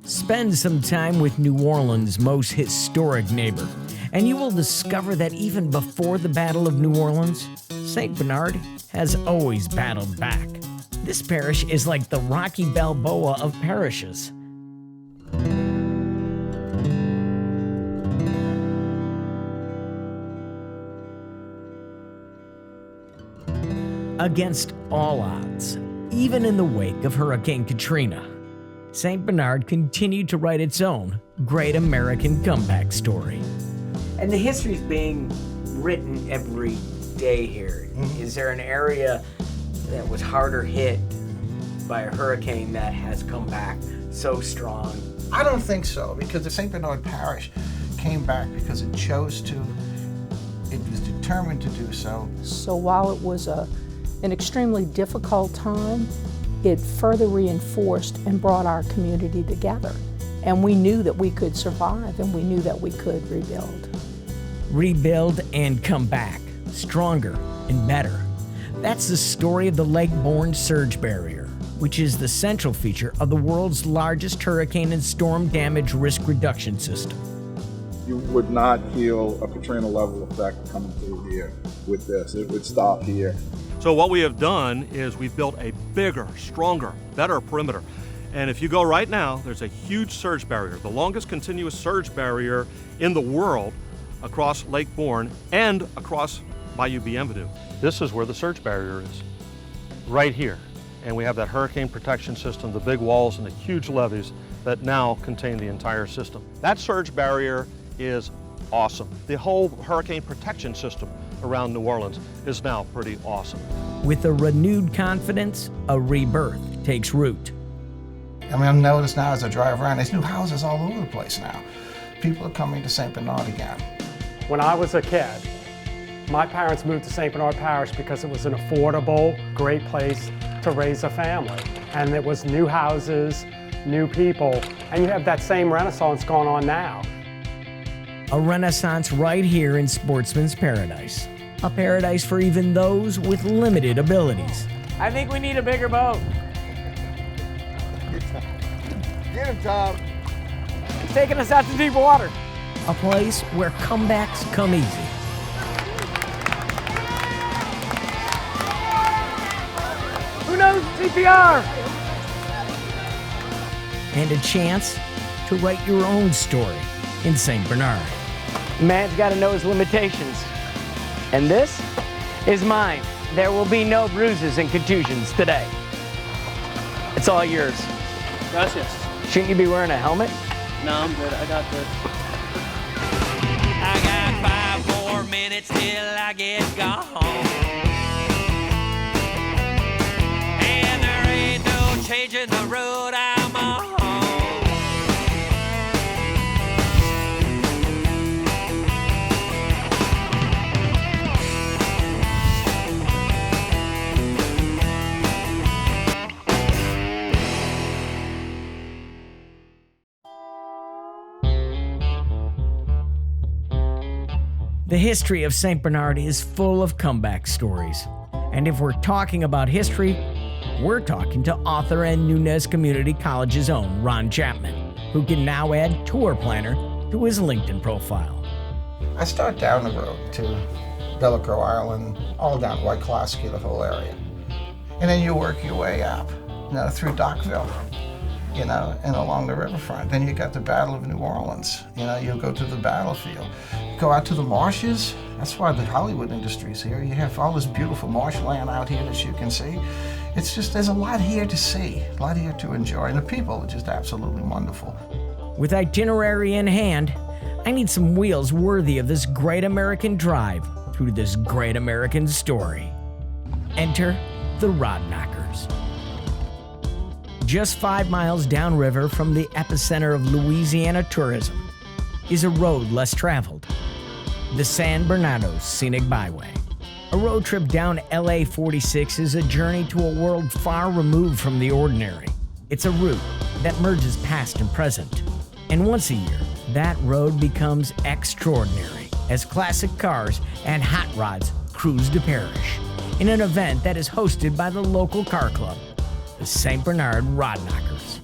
Spend some time with New Orleans' most historic neighbor, and you will discover that even before the Battle of New Orleans, St. Bernard has always battled back. This parish is like the Rocky Balboa of parishes. Against all odds, even in the wake of Hurricane Katrina, St. Bernard continued to write its own great American comeback story. And the history is being written every day here. Mm-hmm. Is there an area that was harder hit by a hurricane that has come back so strong? I don't think so, because the St. Bernard Parish came back because it chose to. It was determined to do so. So while it was an extremely difficult time, it further reinforced and brought our community together. And we knew that we could survive, and we knew that we could rebuild. Rebuild and come back, stronger and better. That's the story of the lake-borne surge barrier, which is the central feature of the world's largest hurricane and storm damage risk reduction system. You would not feel a Katrina level effect coming through here with this. It would stop here. So what we have done is we've built a bigger, stronger, better perimeter. And if you go right now, there's a huge surge barrier, the longest continuous surge barrier in the world across Lake Borgne and across Bayou Bienvenue. This is where the surge barrier is, right here. And we have that hurricane protection system, the big walls and the huge levees that now contain the entire system. That surge barrier is awesome. The whole hurricane protection system around New Orleans is now pretty awesome. With a renewed confidence, a rebirth takes root. I mean, I've noticed now as I drive around, there's new houses all over the place now. People are coming to St. Bernard again. When I was a kid, my parents moved to St. Bernard Parish because it was an affordable, great place to raise a family. And it was new houses, new people, and you have that same renaissance going on now. A renaissance right here in Sportsman's Paradise. A paradise for even those with limited abilities. I think we need a bigger boat. Get him, Tom. It's taking us out to deep water. A place where comebacks come easy. Who knows CPR? And a chance to write your own story in St. Bernard. Man's got to know his limitations. And this is mine. There will be no bruises and contusions today. It's all yours. Gracias. Shouldn't you be wearing a helmet? No, I'm good. I got this. I got 5 more minutes till I get gone. And there ain't no changing the road I'm on. The history of St. Bernard is full of comeback stories. And if we're talking about history, we're talking to author and Nunez Community College's own Ron Chapman, who can now add tour planner to his LinkedIn profile. I start down the road to Bellicro Island, all down White Classic, the whole area. And then you work your way up, through Dockville, and along the riverfront. Then you got the Battle of New Orleans. You go to the battlefield. Go out to the marshes. That's why the Hollywood industry's here. You have all this beautiful marshland out here that you can see. It's just, there's a lot here to see, a lot here to enjoy. And the people are just absolutely wonderful. With itinerary in hand, I need some wheels worthy of this great American drive through this great American story. Enter the RodKnockers. Just 5 miles downriver from the epicenter of Louisiana tourism is a road less traveled, the San Bernardo Scenic Byway. A road trip down LA 46 is a journey to a world far removed from the ordinary. It's a route that merges past and present. And once a year, that road becomes extraordinary as classic cars and hot rods cruise to Parish in an event that is hosted by the local car club, the St. Bernard RodKnockers.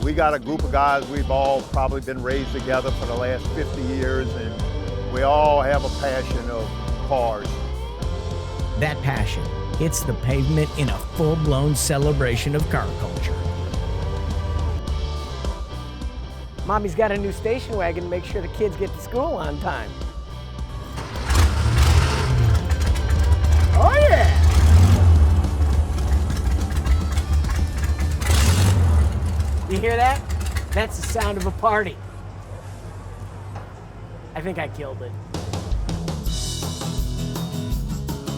We got a group of guys, we've all probably been raised together for the last 50 years, and we all have a passion of cars. That passion hits the pavement in a full-blown celebration of car culture. Mommy's got a new station wagon to make sure the kids get to school on time. Oh yeah! You hear that? That's the sound of a party. I think I killed it.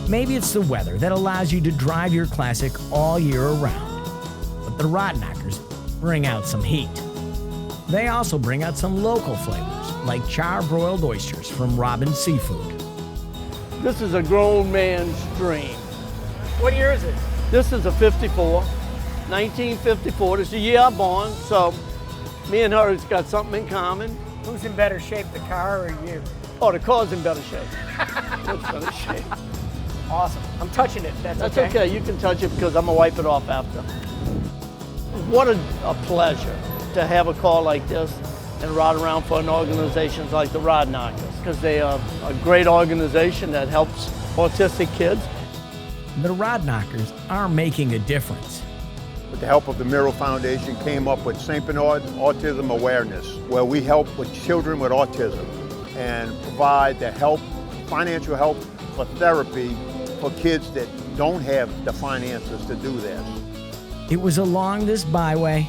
Maybe it's the weather that allows you to drive your classic all year around. But the RodKnockers bring out some heat. They also bring out some local flavors, like char-broiled oysters from Robin's Seafood. This is a grown man's dream. What year is it? This is a 54, 1954. This is the year I'm born, so me and her has got something in common. Who's in better shape, the car or you? Oh, the car's in better shape. Much better shape. Awesome. I'm touching it. That's That's okay. okay. You can touch it because I'm going to wipe it off after. What a pleasure to have a car like this and ride around for an organization like the RodKnockers, because they are a great organization that helps autistic kids. The RodKnockers are making a difference. With the help of the Miro Foundation, came up with St. Bernard Autism Awareness, where we help with children with autism and provide the help, financial help for therapy for kids that don't have the finances to do that. It was along this byway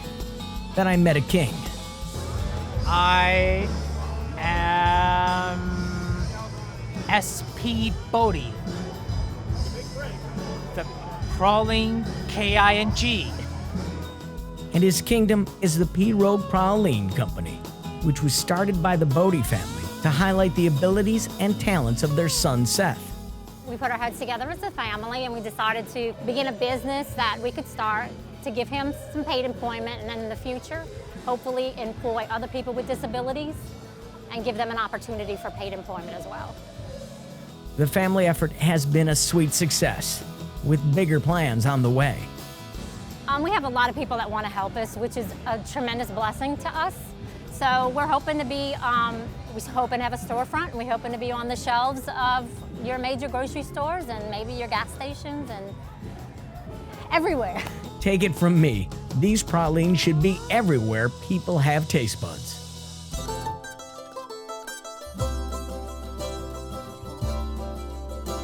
that I met a king. I am SP Bodhi. The Crawling King. And his kingdom is the P-Rogue Praline Company, which was started by the Bodhi family to highlight the abilities and talents of their son Seth. We put our heads together as a family and we decided to begin a business that we could start to give him some paid employment, and then in the future, hopefully employ other people with disabilities and give them an opportunity for paid employment as well. The family effort has been a sweet success, with bigger plans on the way. We have a lot of people that want to help us, which is a tremendous blessing to us. So we're hoping to be, we're hoping to have a storefront, and we're hoping to be on the shelves of your major grocery stores and maybe your gas stations and everywhere. Take it from me, these pralines should be everywhere people have taste buds.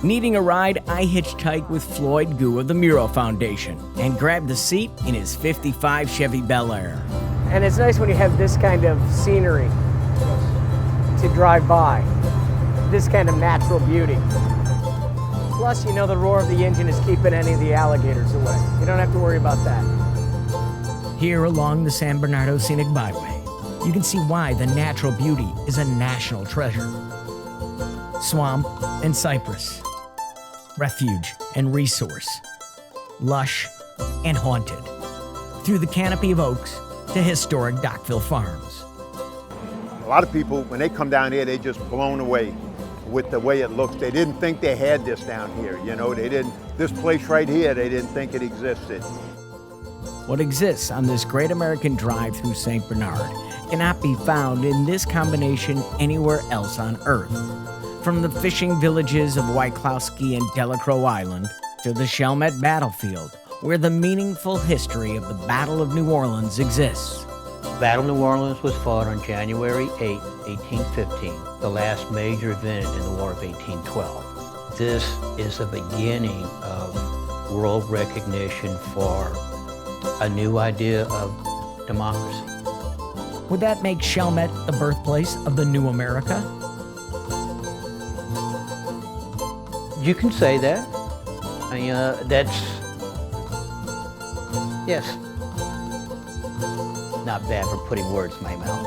Needing a ride, I hitchhiked with Floyd Gu of the Miro Foundation and grabbed the seat in his '55 Chevy Bel Air. And it's nice when you have this kind of scenery to drive by, this kind of natural beauty. Plus, you know, the roar of the engine is keeping any of the alligators away. You don't have to worry about that. Here along the San Bernardo Scenic Byway, you can see why the natural beauty is a national treasure. Swamp and cypress, refuge and resource, lush and haunted, through the canopy of oaks to historic Dockville Farms. A lot of people, when they come down here, they're just blown away with the way it looks. They didn't think they had this down here, you know, this place right here, they didn't think it existed. What exists on this great American drive through St. Bernard cannot be found in this combination anywhere else on Earth. From the fishing villages of Waiklowski and Delacroix Island to the Chalmette battlefield, where the meaningful history of the Battle of New Orleans exists. Battle of New Orleans was fought on January 8, 1815, the last major event in the War of 1812. This is the beginning of world recognition for a new idea of democracy. Would that make Chalmette the birthplace of the new America? You can say that. That's, yes. Not bad for putting words in my mouth.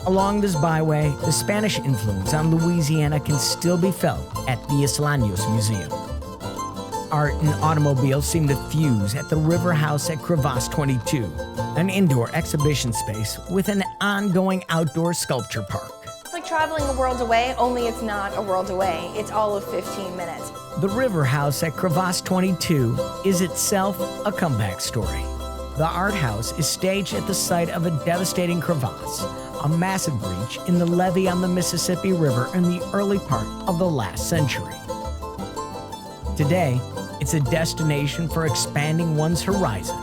Along this byway, the Spanish influence on Louisiana can still be felt at the Islanos Museum. Art and automobiles seem to fuse at the River House at Crevasse 22, an indoor exhibition space with an ongoing outdoor sculpture park. It's like traveling a world away, only it's not a world away. It's all of 15 minutes. The River House at Crevasse 22 is itself a comeback story. The art house is staged at the site of a devastating crevasse, a massive breach in the levee on the Mississippi River in the early part of the last century. Today, it's a destination for expanding one's horizon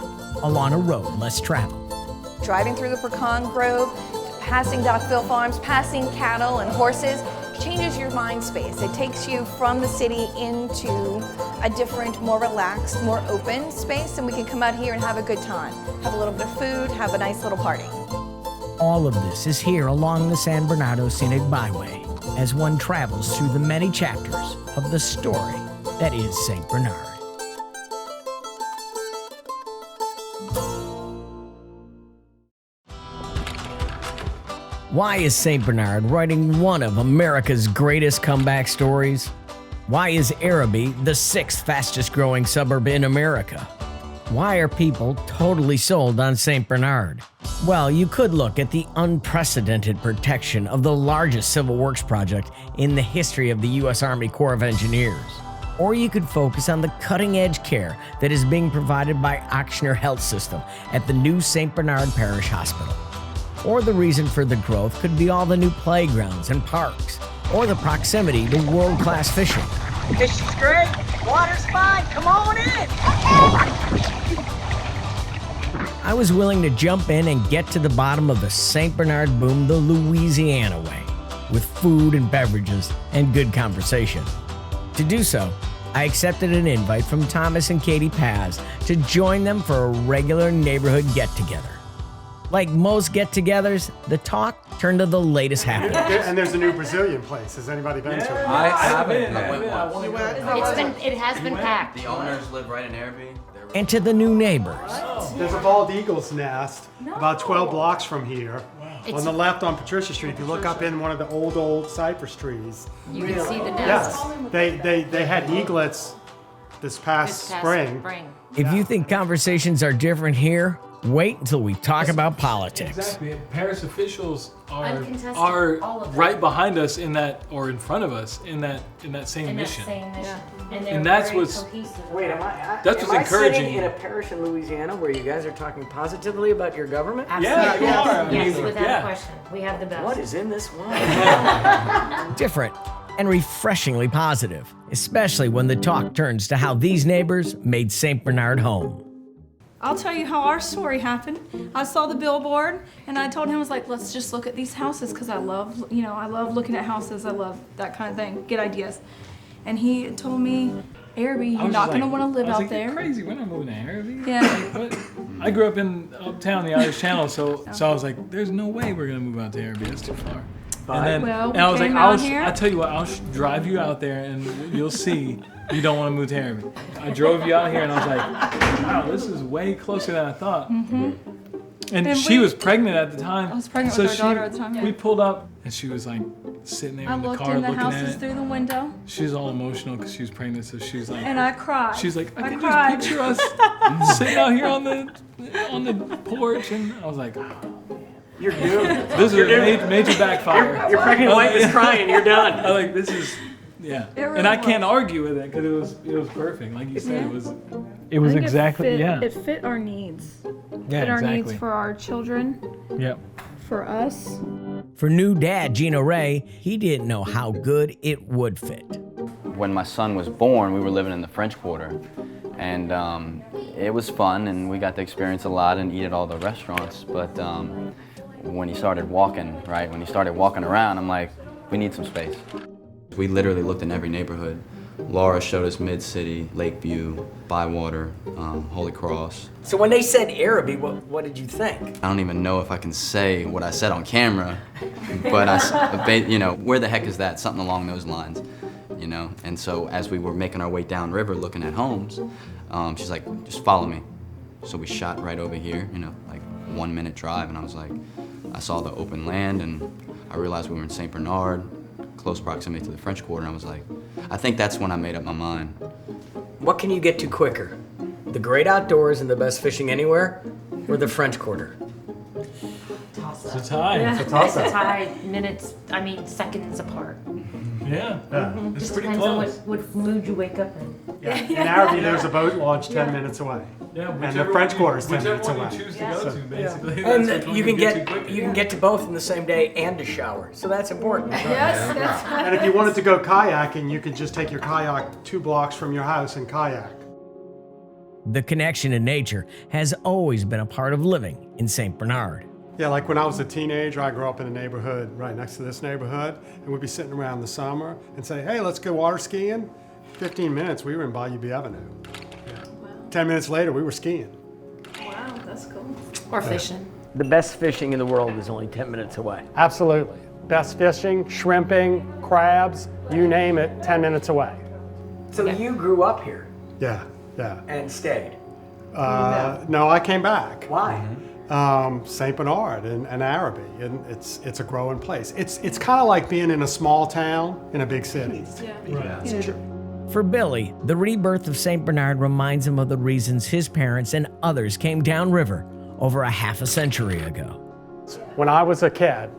along a road less traveled. Driving through the pecan grove, passing Dockville Farms, passing cattle and horses, changes your mind space. It takes you from the city into a different, more relaxed, more open space, and we can come out here and have a good time. Have a little bit of food, have a nice little party. All of this is here along the San Bernardo Scenic Byway as one travels through the many chapters of the story that is St. Bernard. Why is St. Bernard writing one of America's greatest comeback stories? Why is Araby the 6th fastest growing suburb in America? Why are people totally sold on St. Bernard? Well, you could look at the unprecedented protection of the largest civil works project in the history of the U.S. Army Corps of Engineers. Or you could focus on the cutting-edge care that is being provided by Ochsner Health System at the new St. Bernard Parish Hospital. Or the reason for the growth could be all the new playgrounds and parks, or the proximity to world-class fishing. Fish is great, water's fine, come on in! I was willing to jump in and get to the bottom of the St. Bernard boom the Louisiana way, with food and beverages and good conversation. To do so, I accepted an invite from Thomas and Katie Paz to join them for a regular neighborhood get-together. Like most get-togethers, the talk turned to the latest happenings. And there's a new Brazilian place. Has anybody been to it? I haven't. It has been packed. The owners live right in Araby. And to the new neighbors. There's a bald eagle's nest about 12 blocks from here. On the left on Patricia Street, if you look up in one of the old cypress trees. You can see the nest. Yes, they had eaglets this past spring. If you think conversations are different here, wait until we talk about politics. Exactly. Parish officials are all of them. right behind us in that, or in front of us in that same mission. And that's what's cohesive. Wait, that's what's encouraging. Sitting in a parish in Louisiana where you guys are talking positively about your government? Yeah, you are. Yes, without question. We have the best. What is in this wine? Different and refreshingly positive, especially when the talk turns to how these neighbors made St. Bernard home. I'll tell you how our story happened. I saw the billboard and I told him, I was like, let's just look at these houses because I love looking at houses. I love that kind of thing, get ideas. And he told me, Araby, you're not going to want to live out there. You're crazy, we're not moving to Araby. Yeah. Like, what? I grew up in uptown, the Irish Channel, so I was like, there's no way we're going to move out to Araby, that's too far. And I was like, I'll tell you what, I'll drive you out there and you'll see you don't want to move to Araby. I drove you out here and I was like, wow, this is way closer than I thought. Mm-hmm. And she was pregnant at the time. I was pregnant with our daughter at the time. We pulled up and she was like sitting there in the car looking at it. I looked in the houses through the window. She was all emotional because she was pregnant, so she was like. And I cried. She's like, I can just picture us sitting out here on the porch, and I was like, you're doomed. This is a major backfire. Your pregnant wife is crying. You're done. I like this is. Yeah, really and I can't argue with it because it was perfect. Like you said, it was exactly It fit our needs. Yeah, fit our exactly. needs for our children. Yep. For us. For new dad Gino Ray, he didn't know how good it would fit. When my son was born, we were living in the French Quarter, and it was fun, and we got to experience a lot and eat at all the restaurants. But when he started walking, when he started walking around, I'm like, we need some space. We literally looked in every neighborhood. Laura showed us Mid-City, Lakeview, Bywater, Holy Cross. So when they said Araby, what did you think? I don't even know if I can say what I said on camera, but where the heck is that? Something along those lines, And so as we were making our way downriver looking at homes, she's like, just follow me. So we shot right over here, like 1 minute drive, and I was like, I saw the open land, and I realized we were in St. Bernard, close proximity to the French Quarter, and I was like, I think that's when I made up my mind. What can you get to quicker? The great outdoors and the best fishing anywhere, or the French Quarter? It's a tie. Yeah. It's a toss-up. It's a tie, seconds apart. Yeah, Mm-hmm. It's Just pretty depends close. on what mood you wake up in. Yeah. In Araby, there's a boat launch 10 minutes away. Yeah, and the French Quarter is 10 minutes whichever away. one you choose to go to, basically. And that's which you one can to quicker. you can get to both in the same day and to shower, so that's important. Yes, that's And if you wanted to go kayaking, you could just take your kayak 2 blocks from your house and kayak. The connection to nature has always been a part of living in St. Bernard. Yeah, like when I was a teenager, I grew up in a neighborhood right next to this neighborhood, and we'd be sitting around in the summer and say, hey, let's go water skiing. 15 minutes, we were in Byway Avenue. 10 minutes later, we were skiing. Wow, that's cool. Or fishing. The best fishing in the world is only 10 minutes away. Absolutely. Best fishing, shrimping, crabs, you name it, 10 minutes away. So you grew up here Yeah, yeah. and stayed. No, I came back. Why? St. Bernard and Araby, and it's a growing place. It's kind of like being in a small town in a big city. For Billy, the rebirth of St. Bernard reminds him of the reasons his parents and others came downriver over a half a century ago. When I was a kid,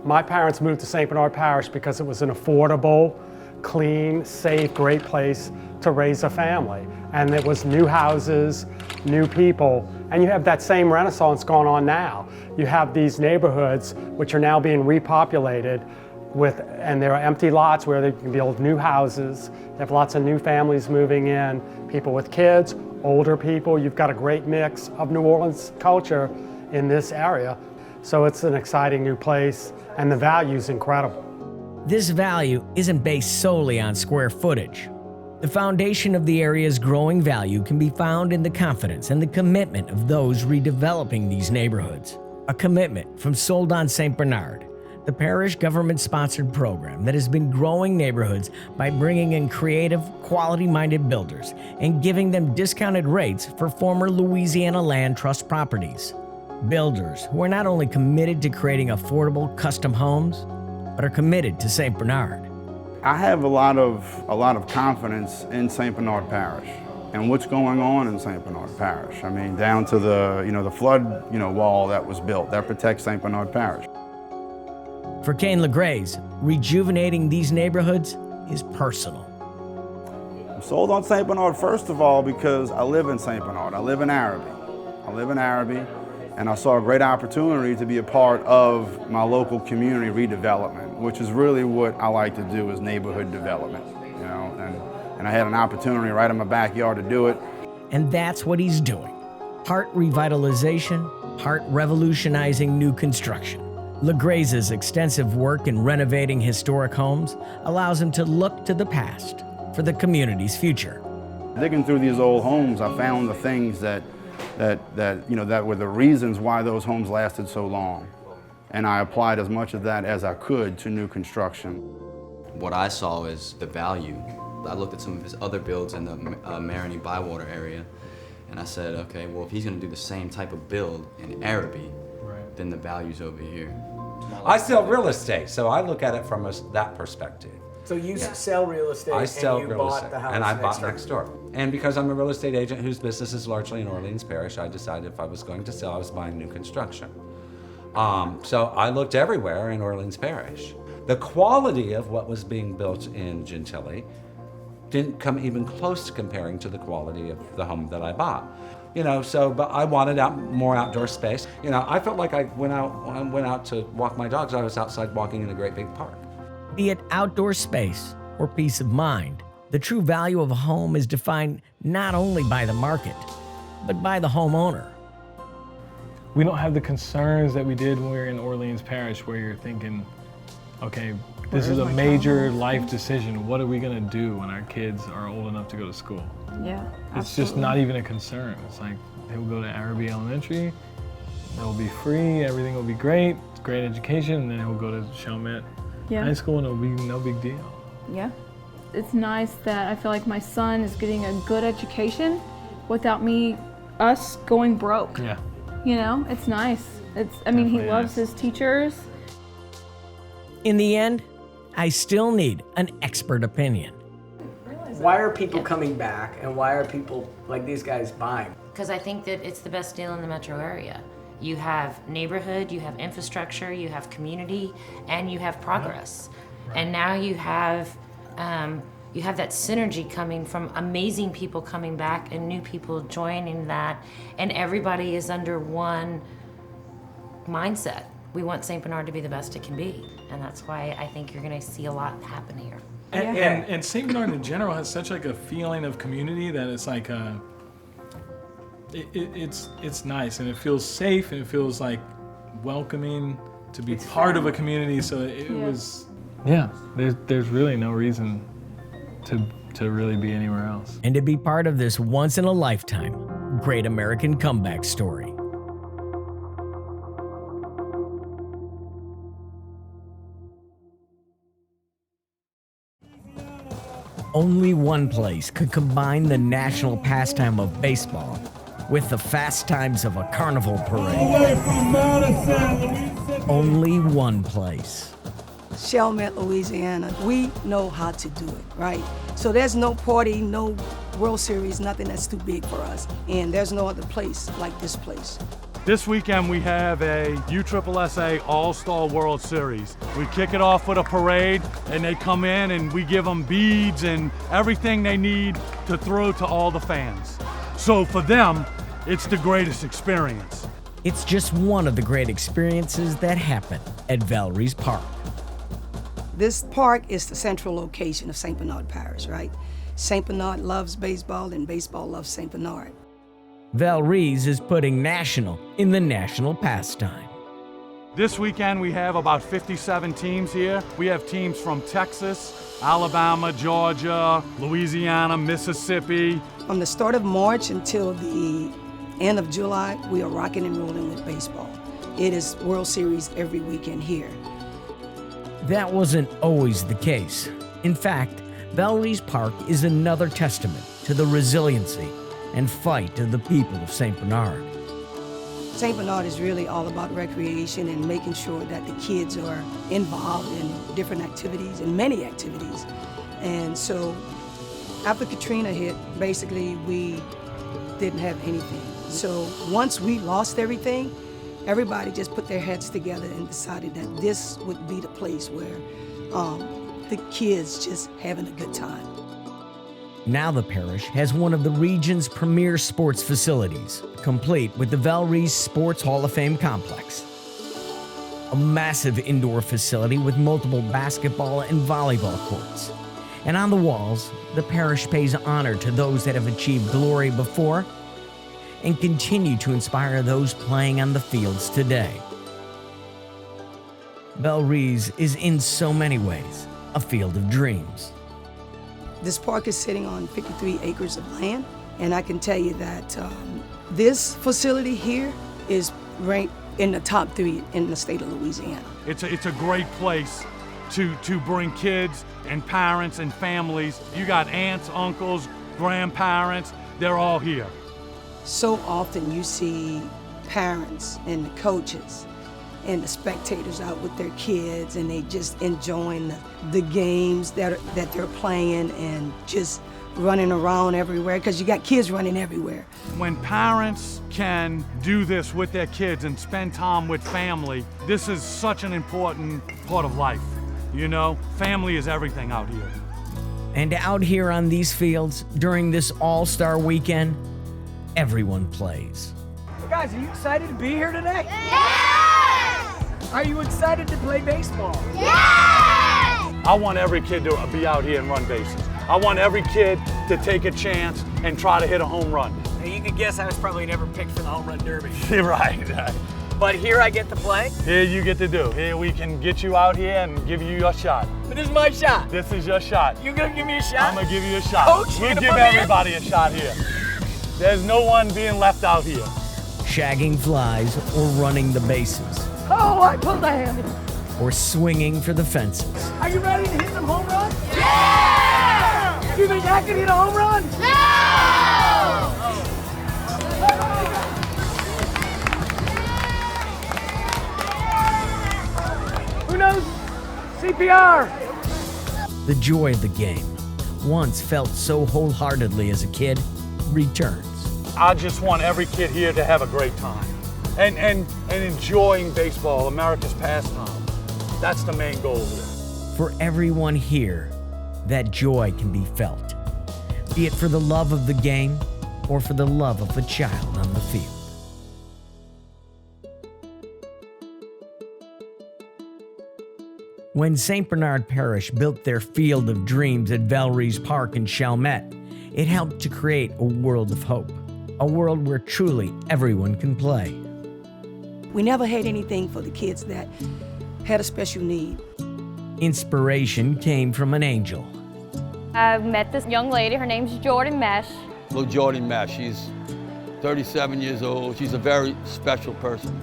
my parents moved to St. Bernard Parish because it was an affordable, clean, safe, great place to raise a family. And it was new houses, new people, and you have that same renaissance going on now. You have these neighborhoods which are now being repopulated and there are empty lots where they can build new houses. They have lots of new families moving in, people with kids, older people. You've got a great mix of New Orleans culture in this area. So it's an exciting new place, and the value's incredible. This value isn't based solely on square footage. The foundation of the area's growing value can be found in the confidence and the commitment of those redeveloping these neighborhoods. A commitment from Sold on St. Bernard, the parish government-sponsored program that has been growing neighborhoods by bringing in creative, quality-minded builders and giving them discounted rates for former Louisiana Land Trust properties. Builders who are not only committed to creating affordable custom homes, but are committed to St. Bernard. I have a lot of confidence in St. Bernard Parish and what's going on in St. Bernard Parish. I mean, down to the flood wall that was built that protects St. Bernard Parish. For Kane LeGrays, rejuvenating these neighborhoods is personal. I'm sold on St. Bernard first of all because I live in St. Bernard. I live in Araby. And I saw a great opportunity to be a part of my local community redevelopment, which is really what I like to do is neighborhood development, and I had an opportunity right in my backyard to do it. And that's what he's doing. Part revitalization, part revolutionizing new construction. LeGrays' extensive work in renovating historic homes allows him to look to the past for the community's future. Digging through these old homes, I found the things that were the reasons why those homes lasted so long. And I applied as much of that as I could to new construction. What I saw is the value. I looked at some of his other builds in the Marigny Bywater area, and I said, okay, well, if he's gonna do the same type of build in Araby, then the value's over here. I sell real estate, so I look at it from that perspective. So you sell real estate I sell and you real bought estate, the house and I bought next door. And because I'm a real estate agent whose business is largely in Orleans Parish, I decided if I was going to sell, I was buying new construction. So I looked everywhere in Orleans Parish. The quality of what was being built in Gentilly didn't come even close to comparing to the quality of the home that I bought. But I wanted more outdoor space. I felt like when I went out to walk my dogs, I was outside walking in a great big park. Be it outdoor space or peace of mind, the true value of a home is defined not only by the market, but by the homeowner. We don't have the concerns that we did when we were in Orleans Parish, where you're thinking, okay, this is a major life decision. What are we gonna do when our kids are old enough to go to school? Yeah, It's just not even a concern. It's like, they will go to Araby Elementary, they'll be free, everything will be great, great education, and then he'll go to Chalmette High School and it'll be no big deal. Yeah. It's nice that I feel like my son is getting a good education without us going broke. Yeah. It's nice. He loves his teachers. In the end, I still need an expert opinion. Why are people coming back, and why are people like these guys buying? Because I think that it's the best deal in the metro area. You have neighborhood, you have infrastructure, you have community, and you have progress. And now you have you have that synergy coming from amazing people coming back and new people joining that, and everybody is under one mindset. We want St. Bernard to be the best it can be, and that's why I think you're going to see a lot happen here. And St. Bernard in general has such like a feeling of community that it's like it's nice, and it feels safe, and it feels like welcoming to be part of a community. So it was, there's really no reason to really be anywhere else. And to be part of this once-in-a-lifetime great American comeback story. Only one place could combine the national pastime of baseball with the fast times of a carnival parade. Only one place. Chalmette, Louisiana. We know how to do it, right? So there's no party, no World Series, nothing that's too big for us. And there's no other place like this place. This weekend we have a USSSA All-Star World Series. We kick it off with a parade, and they come in and we give them beads and everything they need to throw to all the fans. So for them, it's the greatest experience. It's just one of the great experiences that happen at Val Riess Park. This park is the central location of St. Bernard Parish, right? St. Bernard loves baseball, and baseball loves St. Bernard. Val Riess is putting national in the national pastime. This weekend we have about 57 teams here. We have teams from Texas, Alabama, Georgia, Louisiana, Mississippi. From the start of March until the end of July, we are rocking and rolling with baseball. It is World Series every weekend here. That wasn't always the case. In fact, Val Riess Park is another testament to the resiliency and fight of the people of St. Bernard. St. Bernard is really all about recreation and making sure that the kids are involved in different activities and many activities. And so after Katrina hit, basically we didn't have anything. So once we lost everything, everybody just put their heads together and decided that this would be the place where the kids just having a good time. Now the parish has one of the region's premier sports facilities, complete with the Val Riess Sports Hall of Fame complex. A massive indoor facility with multiple basketball and volleyball courts. And on the walls, the parish pays honor to those that have achieved glory before and continue to inspire those playing on the fields today. Val Riess is in so many ways a field of dreams. This park is sitting on 53 acres of land, and I can tell you that this facility here is ranked in the top 3 in the state of Louisiana. It's a great place to bring kids and parents and families. You got aunts, uncles, grandparents, they're all here. So often you see parents and the coaches and the spectators out with their kids, and they just enjoying the games that they're playing and just running around everywhere, because you got kids running everywhere. When parents can do this with their kids and spend time with family, this is such an important part of life. You know, family is everything out here. And out here on these fields, during this All-Star weekend, everyone plays. Guys, are you excited to be here today? Yeah! Are you excited to play baseball? Yeah! I want every kid to be out here and run bases. I want every kid to take a chance and try to hit a home run. Now, you could guess I was probably never picked for the home run derby. You're right. But here I get to play? Here you get to do. Here we can get you out here and give you your shot. But this is my shot. This is your shot. You gonna give me a shot? I'm gonna give you a shot. Coach, we'll give everybody a shot here. There's no one being left out here. Shagging flies or running the bases. Oh, I pulled a hammy. Or swinging for the fences. Are you ready to hit some home runs? Yeah! You think I can hit a home run? No! Who knows CPR? The joy of the game, once felt so wholeheartedly as a kid, returns. I just want every kid here to have a great time and enjoying baseball, America's pastime. That's the main goal here. For everyone here, that joy can be felt, be it for the love of the game or for the love of a child on the field. When St. Bernard Parish built their Field of Dreams at Riess Park in Chalmette, it helped to create a world of hope, a world where truly everyone can play. We never had anything for the kids that had a special need. Inspiration came from an angel. I met this young lady, her name's Jordan Mesh. Little Jordan Mesh, she's 37 years old. She's a very special person.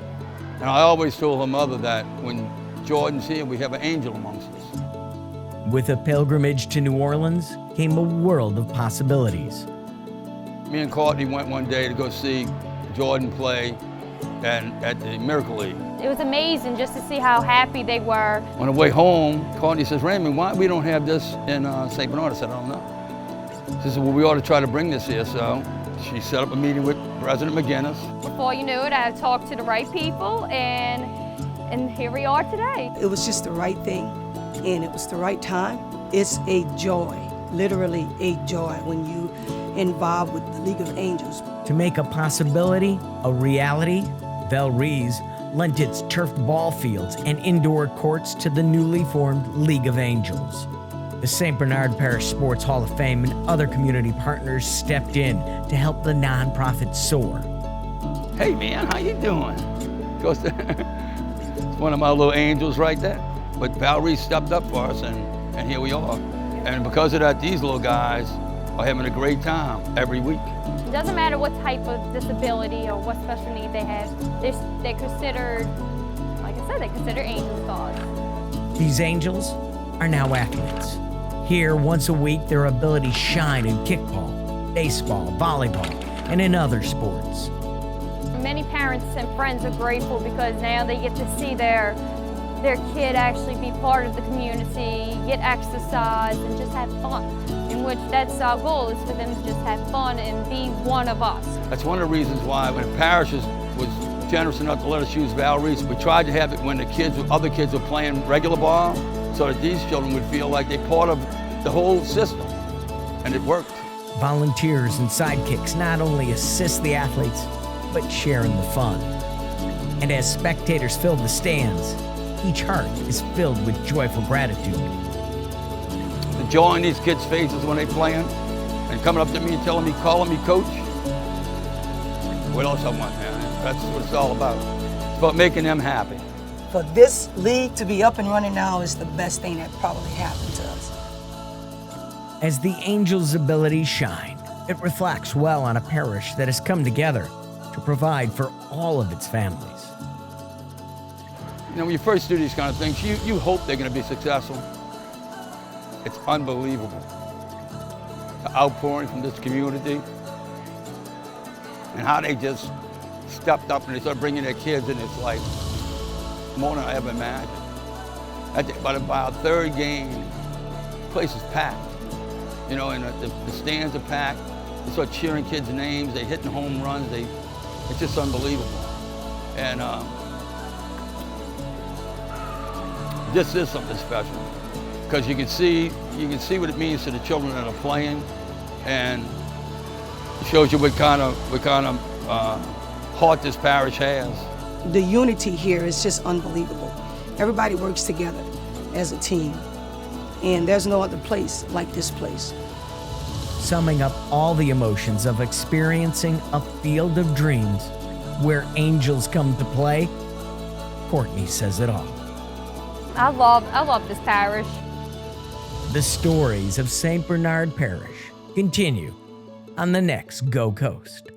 And I always told her mother that when Jordan's here, we have an angel amongst us. With a pilgrimage to New Orleans came a world of possibilities. Me and Courtney went one day to go see Jordan play at the Miracle League. It was amazing just to see how happy they were. On the way home, Courtney says, Raymond, why we don't have this in St. Bernard? I said, I don't know. She said, well, we ought to try to bring this here. So she set up a meeting with President McGinnis. Before you knew it, I talked to the right people, and here we are today. It was just the right thing, and it was the right time. It's a joy, literally a joy, when you involved with the League of Angels. To make a possibility a reality, Riess lent its turfed ball fields and indoor courts to the newly formed League of Angels. The St. Bernard Parish Sports Hall of Fame and other community partners stepped in to help the nonprofit soar. Hey man, how you doing? It's one of my little angels right there. But Riess stepped up for us, and here we are. And because of that, these little guys are having a great time every week. It doesn't matter what type of disability or what special need they have. They're considered, like I said, they're considered angels gods. These angels are now athletes. Here, once a week, their abilities shine in kickball, baseball, volleyball, and in other sports. Many parents and friends are grateful because now they get to see their kid actually be part of the community, get exercise, and just have fun. In which that's our goal, is for them to just have fun and be one of us. That's one of the reasons why when Parish was generous enough to let us use Riess, we tried to have it when other kids were playing regular ball, so that these children would feel like they're part of the whole system, and it worked. Volunteers and sidekicks not only assist the athletes, but share in the fun. And as spectators fill the stands, each heart is filled with joyful gratitude. The joy in these kids' faces when they're playing, and coming up to me and calling me coach. What else I want, man? That's what it's all about. It's about making them happy. For this league to be up and running now is the best thing that probably happened to us. As the Angels' abilities shine, it reflects well on a parish that has come together to provide for all of its families. You know, when you first do these kind of things, you hope they're going to be successful. It's unbelievable. The outpouring from this community and how they just stepped up and they started bringing their kids in. It's like more than I ever imagined. By our third game, the place is packed. You know, and the stands are packed. They start cheering kids' names. They're hitting home runs. It's just unbelievable. And this is something special because you can see what it means to the children that are playing, and it shows you what kind of heart this parish has. The unity here is just unbelievable. Everybody works together as a team, and there's no other place like this place. Summing up all the emotions of experiencing a field of dreams where angels come to play, Courtney says it all. I love this parish. The stories of St. Bernard Parish continue on the next Go Coast.